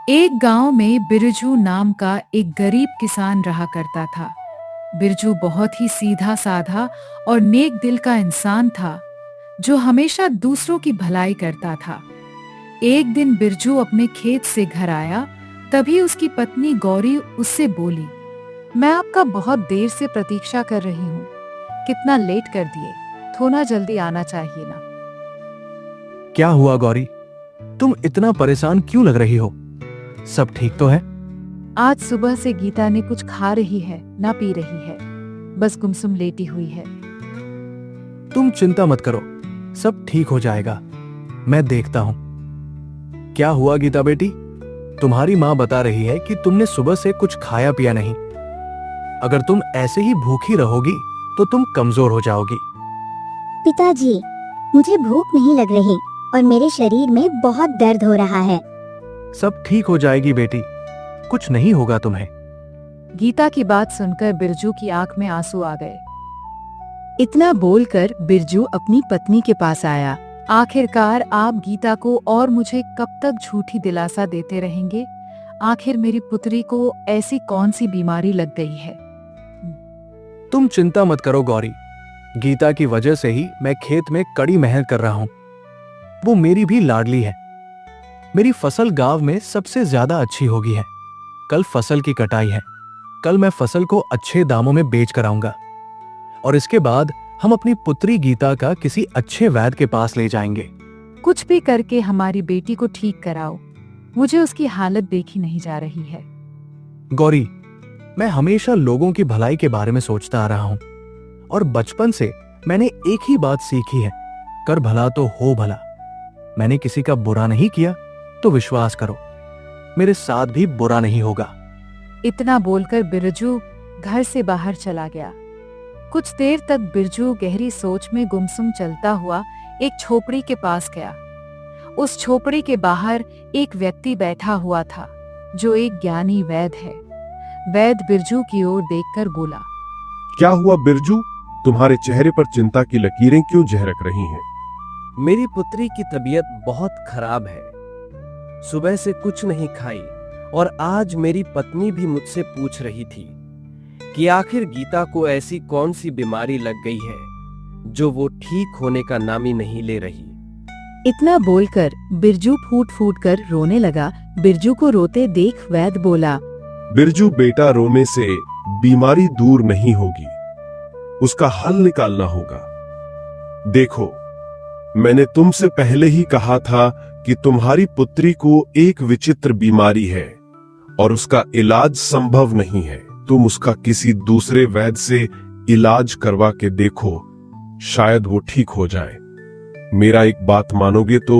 एक गांव में बिरजू नाम का एक गरीब किसान रहा करता था। बिरजू बहुत ही सीधा साधा और नेक दिल का इंसान था, जो हमेशा दूसरों की भलाई करता था। एक दिन बिरजू अपने खेत से घर आया, तभी उसकी पत्नी गौरी उससे बोली, मैं आपका बहुत देर से प्रतीक्षा कर रही हूँ। कितना लेट कर दिए, थोड़ा जल्दी आना चाहिए ना। क्या हुआ गौरी? तुम इतना परेशान क्यों लग रही हो? सब ठीक तो है? आज सुबह से गीता ने कुछ खा रही है ना पी रही है, बस गुमसुम लेटी हुई है। तुम चिंता मत करो, सब ठीक हो जाएगा। मैं देखता हूं। क्या हुआ गीता बेटी? तुम्हारी माँ बता रही है कि तुमने सुबह से कुछ खाया पिया नहीं। अगर तुम ऐसे ही भूखी रहोगी तो तुम कमजोर हो जाओगी। पिताजी, मुझे भूख नहीं लग रही और मेरे शरीर में बहुत दर्द हो रहा है। सब ठीक हो जाएगी बेटी, कुछ नहीं होगा तुम्हें। गीता की बात सुनकर बिरजू की आंख में आंसू आ गए। इतना बोलकर बिरजू अपनी पत्नी के पास आया। आखिरकार आप गीता को और मुझे कब तक झूठी दिलासा देते रहेंगे? आखिर मेरी पुत्री को ऐसी कौन सी बीमारी लग गई है? तुम चिंता मत करो गौरी, गीता की वजह से ही मैं खेत में कड़ी मेहनत कर रहा हूं। वो मेरी भी लाडली है। मेरी फसल गांव में सबसे ज्यादा अच्छी होगी है। कल फसल की कटाई है। कल मैं फसल को अच्छे दामों में बेच कर आऊंगा और इसके बाद हम अपनी पुत्री गीता का किसी अच्छे वैद्य के पास ले जाएंगे। कुछ भी करके हमारी बेटी को ठीक कराओ, मुझे उसकी हालत देखी नहीं जा रही है। गौरी, मैं हमेशा लोगों की भलाई के बारे में सोचता आ रहा हूं और बचपन से मैंने एक ही बात सीखी है, कर भला तो हो भला। मैंने किसी का बुरा नहीं किया तो विश्वास करो, मेरे साथ भी बुरा नहीं होगा। इतना बोलकर बिरजू घर से बाहर चला गया। कुछ देर तक बिरजू गहरी सोच में गुमसुम चलता हुआ एक झोपड़ी के पास गया। उस झोपड़ी के बाहर एक व्यक्ति बैठा हुआ था, जो एक ज्ञानी वैद्य है। वैद्य बिरजू की ओर देखकर बोला, क्या हुआ बिरजू? तुम्हारे चेहरे पर चिंता की लकीरें क्यों झलक रही हैं? मेरी पुत्री की तबीयत बहुत खराब है। सुबह से कुछ नहीं खाई और आज मेरी पत्नी भी मुझसे पूछ रही थी कि आखिर गीता को ऐसी कौन सी बीमारी लग गई है जो वो ठीक होने का नाम ही नहीं ले रही। इतना बोलकर बिरजू फूट फूट कर रोने लगा। बिरजू को रोते देख वैद्य बोला, बिरजू बेटा, रोने से बीमारी दूर नहीं होगी, उसका हल निकालना होगा। देखो, मैंने तुमसे पहले ही कहा था कि तुम्हारी पुत्री को एक विचित्र बीमारी है और उसका इलाज संभव नहीं है। तुम उसका किसी दूसरे वैद्य से इलाज करवा के देखो, शायद वो ठीक हो जाए। मेरा एक बात मानोगे तो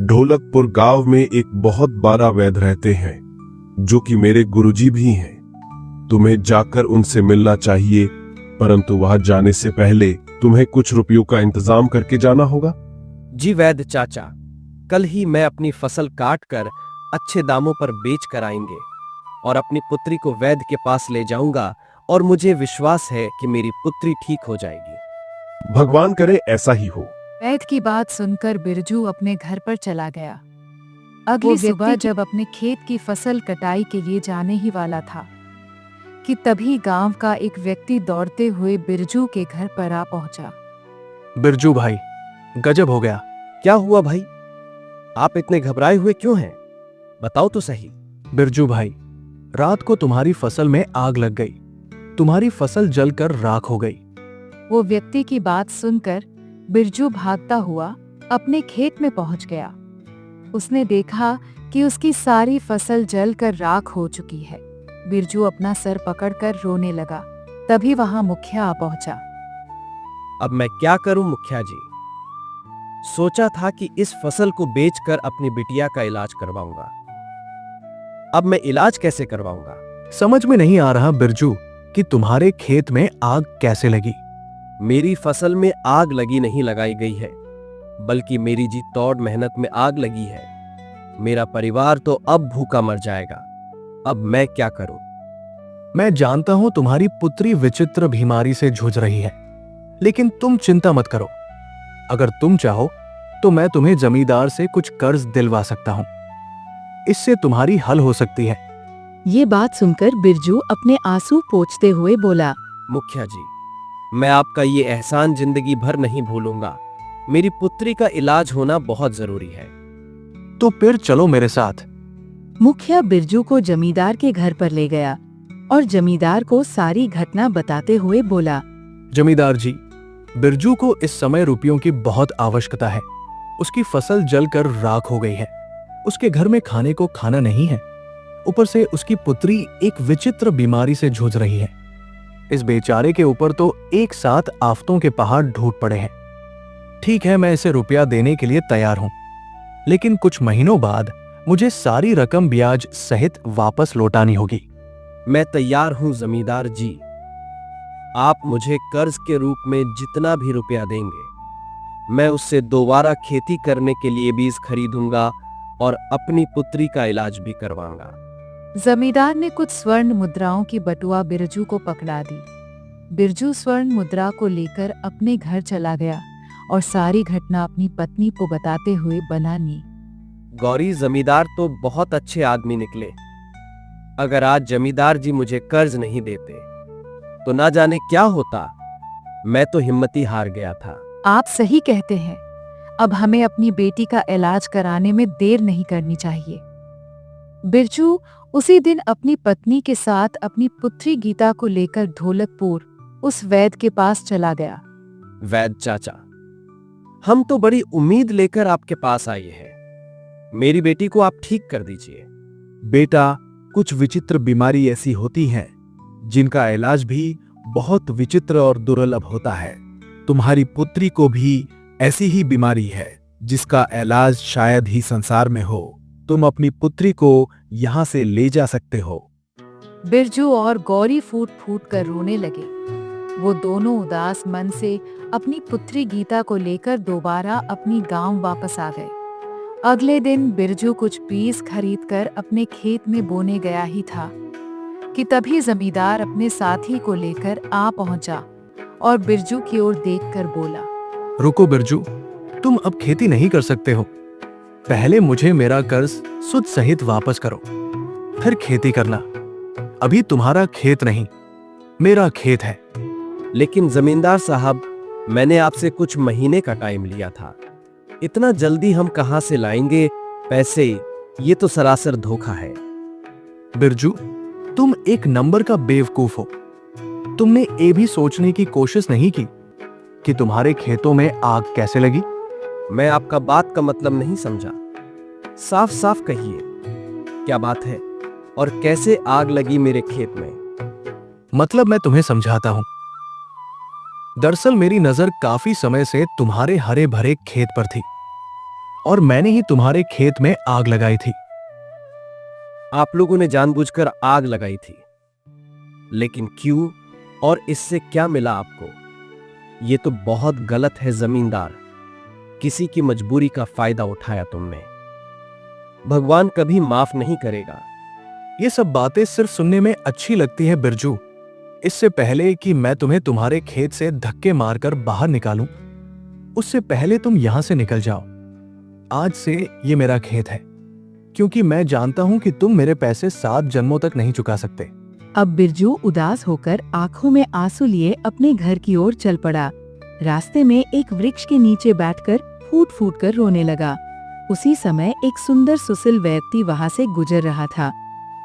ढोलकपुर गांव में एक बहुत बड़ा वैद्य रहते हैं, जो कि मेरे गुरुजी भी हैं। तुम्हें जाकर उनसे मिलना चाहिए, परंतु वहां जाने से पहले तुम्हें कुछ रुपयों का इंतजाम करके जाना होगा। जी वैद्य चाचा, कल ही मैं अपनी फसल काट कर अच्छे दामों पर बेच कर आएंगे और अपनी पुत्री को वैद्य के पास ले जाऊंगा और मुझे विश्वास है कि मेरी पुत्री ठीक हो जाएगी। भगवान करे ऐसा ही हो। वैद्य की बात सुनकर बिरजू अपने घर पर चला गया। अगली सुबह जब अपने खेत की फसल कटाई के लिए जाने ही वाला था कि तभी गांव का एक व्यक्ति दौड़ते हुए बिरजू के घर पर आ पहुंचा। बिरजू भाई, गजब हो गया। क्या हुआ भाई? आप इतने घबराए हुए क्यों हैं? बताओ तो सही। बिरजू भाई, रात को तुम्हारी फसल में आग लग गई। तुम्हारी फसल जलकर राख हो गई। वो व्यक्ति की बात सुनकर बिरजू भागता हुआ अपने खेत में पहुंच गया। उसने देखा कि उसकी सारी फसल जलकर राख हो चुकी है। बिरजू अपना सर पकड़कर रोने लगा। तभी वहां मुखिया आ पहुंचा। अब मैं क्या करूं मुखिया जी? सोचा था कि इस फसल को बेचकर अपनी बिटिया का इलाज करवाऊंगा। अब मैं इलाज कैसे करवाऊंगा? समझ में नहीं आ रहा बिरजू कि तुम्हारे खेत में आग कैसे लगी। मेरी फसल में आग लगी नहीं लगाई गई है, बल्कि मेरी जी तोड़ मेहनत में आग लगी है। मेरा परिवार तो अब भूखा मर जाएगा। अब मैं क्या करूं? मैं जानता हूं तुम्हारी पुत्री विचित्र बीमारी से जूझ रही है, लेकिन तुम चिंता मत करो। अगर तुम चाहो तो मैं तुम्हें जमींदार से कुछ कर्ज दिलवा सकता हूं। इससे तुम्हारी हल हो सकती है। ये बात सुनकर बिरजू अपने आंसू पोंछते हुए बोला, मुखिया जी, मैं आपका ये एहसान जिंदगी भर नहीं भूलूंगा। मेरी पुत्री का इलाज होना बहुत जरूरी है। तो फिर चलो मेरे साथ। मुखिया बिरजू को जमींदार के घर पर ले गया और जमींदार को सारी घटना बताते हुए बोला, जमींदार जी, बिरजू को इस समय रुपयों की बहुत आवश्यकता है। उसकी फसल जलकर राख हो गई है। उसके घर में खाने को खाना नहीं है। ऊपर से उसकी पुत्री एक विचित्र बीमारी से जूझ रही है। इस बेचारे के ऊपर तो एक साथ आफतों के पहाड़ टूट पड़े हैं। ठीक है, मैं इसे रुपया देने के लिए तैयार हूं, लेकिन कुछ महीनों बाद मुझे सारी रकम ब्याज सहित वापस लौटानी होगी। मैं तैयार हूं जमींदार जी। आप मुझे कर्ज के रूप में जितना भी रुपया देंगे, मैं उससे दोबारा खेती करने के लिए बीज खरीदूंगा और अपनी पुत्री का इलाज भी करवाऊंगा। जमींदार ने कुछ स्वर्ण मुद्राओं की बटुआ बिरजू को पकड़ा दी। बिरजू स्वर्ण मुद्रा को लेकर अपने घर चला गया और सारी घटना अपनी पत्नी को बताते हुए बनानी। गौरी, जमींदार तो बहुत अच्छे आदमी निकले। अगर आज जमींदार जी मुझे कर्ज नहीं देते तो ना जाने क्या होता। मैं तो हिम्मत ही हार गया था। आप सही कहते हैं। अब हमें अपनी बेटी का इलाज कराने में देर नहीं करनी चाहिए। बिरजू उसी दिन अपनी पत्नी के साथ अपनी पुत्री गीता को लेकर ढोलकपुर उस वैद्य के पास चला गया। वैद्य चाचा, हम तो बड़ी उम्मीद लेकर आपके पास आए हैं। मेरी बेटी को आप ठीक कर दीजिए। बेटा, कुछ विचित्र बीमारी ऐसी होती हैं जिनका इलाज भी बहुत विचित्र और दुर्लभ होता है। तुम्हारी पुत्री को भी ऐसी ही बीमारी है जिसका इलाज शायद ही संसार में हो। तुम अपनी पुत्री को यहां से ले जा सकते हो। बिरजू और गौरी फूट फूट कर रोने लगे। वो दोनों उदास मन से अपनी पुत्री गीता को लेकर दोबारा अपनी गांव वापस आ गए। अगले दिन बिरजू कुछ बीज खरीदकर अपने खेत में बोने गया ही था कि तभी जमींदार अपने साथी को लेकर आ पहुंचा और बिरजू की ओर देखकर बोला, रुको बिरजू, तुम अब खेती नहीं कर सकते हो। पहले मुझे मेरा कर्ज सुद सहित वापस करो, फिर खेती करना। अभी तुम्हारा खेत नहीं, मेरा खेत है। लेकिन जमींदार साहब, मैंने आपसे कुछ महीने का टाइम लिया था। इतना जल्दी हम कहां से लाएंगे पैसे? ये तो सरासर धोखा है। बिरजू, तुम एक नंबर का बेवकूफ हो। तुमने ये भी सोचने की कोशिश नहीं की कि तुम्हारे खेतों में आग कैसे लगी। मैं आपका बात का मतलब नहीं समझा। साफ साफ कहिए, क्या बात है और कैसे आग लगी मेरे खेत में? मतलब मैं तुम्हें समझाता हूं। दरअसल मेरी नजर काफी समय से तुम्हारे हरे भरे खेत पर थी और मैंने ही तुम्हारे खेत में आग लगाई थी। आप लोगों ने जानबूझकर आग लगाई थी, लेकिन क्यों और इससे क्या मिला आपको? ये तो बहुत गलत है जमींदार। किसी की मजबूरी का फायदा उठाया तुमने। भगवान कभी माफ नहीं करेगा। ये सब बातें सिर्फ सुनने में अच्छी लगती हैं बिरजू। इससे पहले कि मैं तुम्हें तुम्हारे खेत से धक्के मारकर बाहर निकालूं, उससे पहले तुम यहां से निकल जाओ। आज से ये मेरा खेत है, क्योंकि मैं जानता हूं कि तुम मेरे पैसे 7 जन्मों तक नहीं चुका सकते। अब बिरजू उदास होकर आंखों में आंसू लिए अपने घर की ओर चल पड़ा। रास्ते में एक वृक्ष के नीचे बैठकर फूट फूट कर रोने लगा। उसी समय एक सुंदर सुशील व्यक्ति वहां से गुजर रहा था।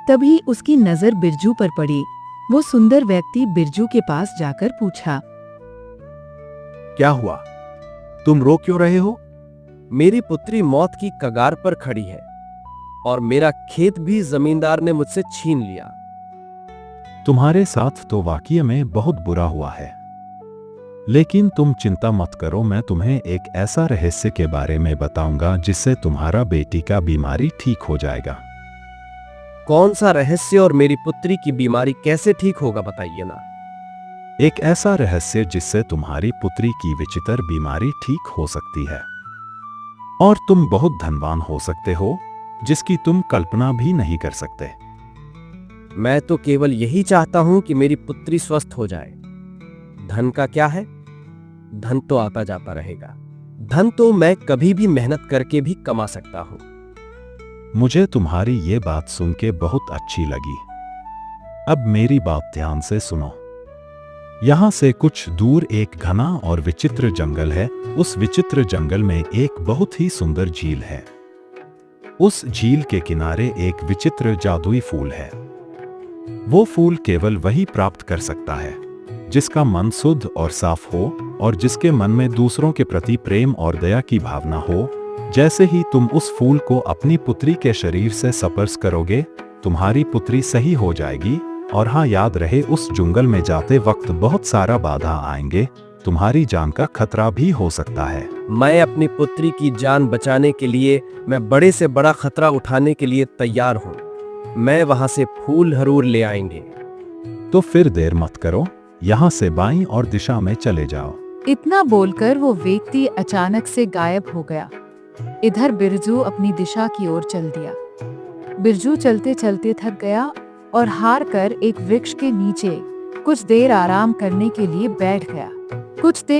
तभी उसकी नजर बिरजू पर पड़ी। वो सुंदर व्यक्ति बिरजू के पास जाकर पूछा, क्या हुआ? तुम रो क्यों रहे हो? मेरी पुत्री मौत की कगार पर खड़ी है और मेरा खेत भी जमींदार ने मुझसे छीन लिया। तुम्हारे साथ तो वाकई में बहुत बुरा हुआ है, लेकिन तुम चिंता मत करो। मैं तुम्हें एक ऐसा रहस्य के बारे में बताऊंगा जिससे तुम्हारा बेटी का बीमारी ठीक हो जाएगा। कौन सा रहस्य और मेरी पुत्री की बीमारी कैसे ठीक होगा, बताइए ना। एक ऐसा रहस्य जिससे तुम्हारी पुत्री की विचित्र बीमारी ठीक हो सकती है और तुम बहुत धनवान हो सकते हो, जिसकी तुम कल्पना भी नहीं कर सकते। मैं तो केवल यही चाहता हूं कि मेरी पुत्री स्वस्थ हो जाए। धन का क्या है? धन तो आता जाता रहेगा। धन तो मैं कभी भी मेहनत करके भी कमा सकता हूं। मुझे तुम्हारी ये बात सुन के बहुत अच्छी लगी। अब मेरी बात ध्यान से सुनो। यहाँ से कुछ दूर एक घना और विचित्र जंगल है। उस विचित्र जंगल में एक बहुत ही सुंदर झील है। उस झील के किनारे एक विचित्र जादुई फूल है। वो फूल केवल वही प्राप्त कर सकता है जिसका मन शुद्ध और साफ हो और जिसके मन में दूसरों के प्रति प्रेम और दया की भावना हो। जैसे ही तुम उस फूल को अपनी पुत्री के शरीर से स्पर्श करोगे, तुम्हारी पुत्री सही हो जाएगी। और हाँ, याद रहे, उस जंगल में जाते वक्त बहुत सारा बाधा आएंगे। तुम्हारी जान का खतरा भी हो सकता है। मैं अपनी पुत्री की जान बचाने के लिए, मैं बड़े से बड़ा खतरा उठाने के लिए तैयार हूँ। मैं वहां से फूल जरूर ले आएंगे। तो फिर देर मत करो, यहाँ से बाईं और दिशा में चले जाओ। इतना बोलकर वो व्यक्ति अचानक से गायब हो गया। इधर बिरजू अपनी दिशा की ओर चल दिया। बिरजू चलते चलते थक गया और हार कर एक वृक्ष के नीचे कुछ देर आराम करने के लिए बैठ गया। कुछ देर